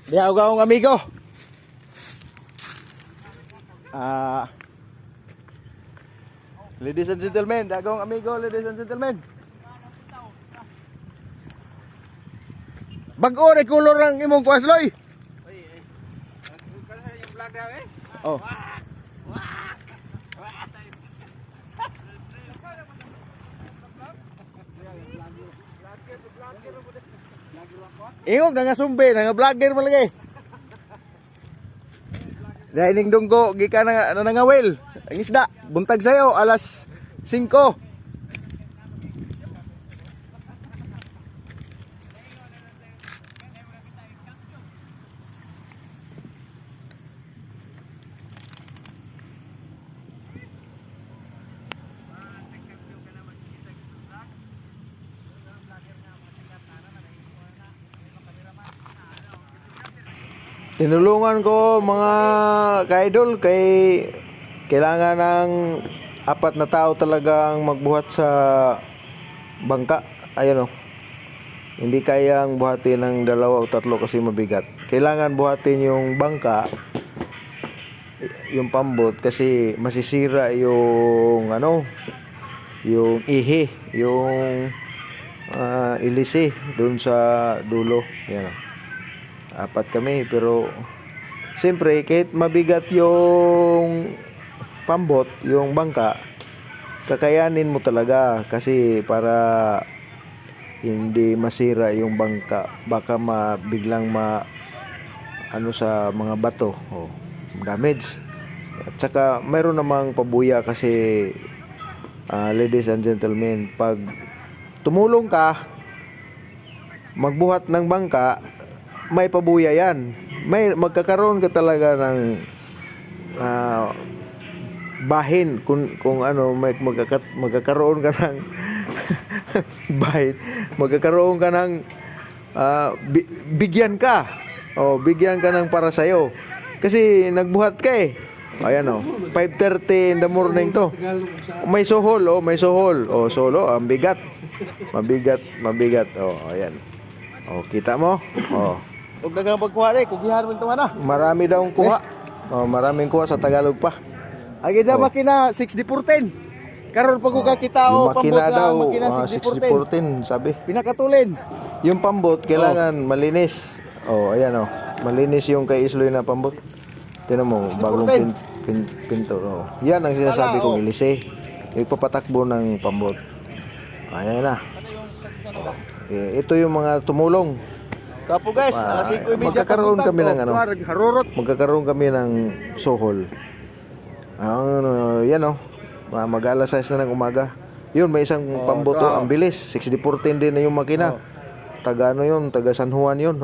Di ako amigo. Ah, ladies and gentlemen, dagong amigo, ladies and gentlemen. Bag-o ray color ng imong kuasloy. Oh. Ingog nga sumbe nga vlogger malagi. Dahil ning dunggo gikan na nangawil. Ang isda buntag sayo alas 5. Tinulungan ko mga ka-idol kay kailangan ng 4 na tao talagang magbuhat sa bangka. Ayun o. Hindi kayang buhatin ng 2 o 3 kasi mabigat. Kailangan buhatin yung bangka, yung pambot kasi masisira yung yung ihi, yung ilisi doon sa dulo. Yan o. 4 kami pero siyempre kahit mabigat yung pambot, yung bangka, kakayanin mo talaga kasi para hindi masira yung bangka, baka biglang sa mga bato damage. At saka mayroon namang pabuya kasi ladies and gentlemen, pag tumulong ka magbuhat ng bangka, may pabuya yan. Magkakaroon ka talaga ng bahin kung magkakaroon ka ng bahin, magkakaroon ka ng bigyan ka. Bigyan ka ng para sa'yo. Kasi nagbuhat ka eh. Ayan 5:30 in the morning to. May sohol solo, ang bigat. Mabigat. Ayan. Kita mo? Ug dagang pagkuha rin, kugihan mo ito na. Marami daw kuha. Maraming kuha sa Tagalog pa. Agi dyan makina 60/10. Karon pag kita pambot na makina 60/10 sabi. Pinakatulin. Yung pambot kailangan malinis. Ayan malinis yung kay Isloy na pambot. Tinan mo, bagong pinto. Yan ang sinasabi kong ilise. Ipapatakbo ng pambot. Ayan na. Ito yung mga tumulong. Kapo guys, magkakaroon kami ng magkakaroon kami ng sohol. Yan mag-alas 6 na ng umaga. Yun, may isang pamboto, ang bilis. 60/10 din na yung makina. Taga taga San Juan yun.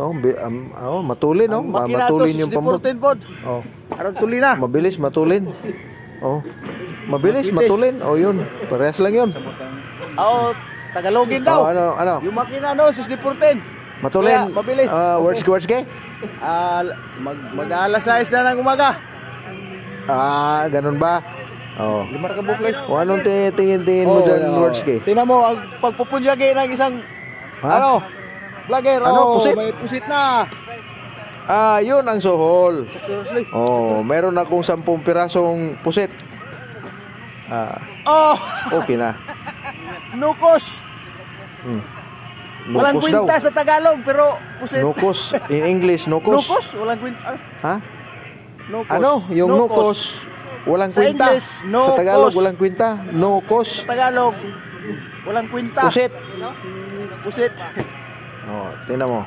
Matulin matulin yung pambot. Arang tulin na. Mabilis matulin. Mabilis matulin. Yun, parehas lang yun. Tagalogin daw. Yung makina 60/10. Matulin. Kaya, mabilis. Words ke? Mag-alas 6 na ng umaga. Ganun ba? Limar ka buklit. Anong tingin mo dyan, words ke? Tingnan mo, ang pagpupunyagi ng isang vlogger. Pusit? May pusit na. Yun ang sohol. Meron akong 10 pirasong pusit. Okay na. Nukos. Walang kwinta sa Tagalog pero pusit. Nukos. In English, nukos. Nukos? Walang kwinta. Ha? Nukos. Yung nukos, walang kwinta. Sa Tagalog, walang kwinta. Nukos. Sa Tagalog, walang kwinta. Pusit. Pusit. Tingnan mo.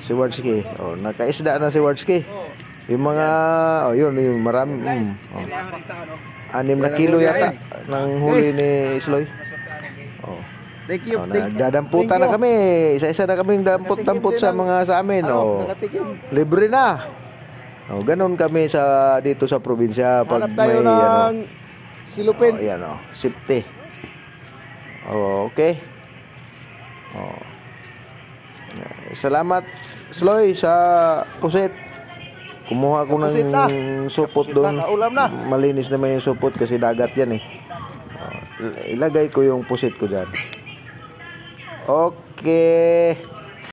Si Wardsky. Nakaisda na si Wardsky. Yung mga, yun, yung marami. 6 na kilo yata ng huli ni Isloy. Thank you. Nagdadamputan na kami. Isa-isa na kaming dampot-dampot sa amin. Libre na. Ganon kami dito sa probinsya pag may silupin. Yan safety. Okay. Salamat Sloy sa pusit. Kumuha ko ng supot doon. Malinis naman yung supot kasi dagat yan eh. Ilagay ko yung pusit ko dyan. Okay.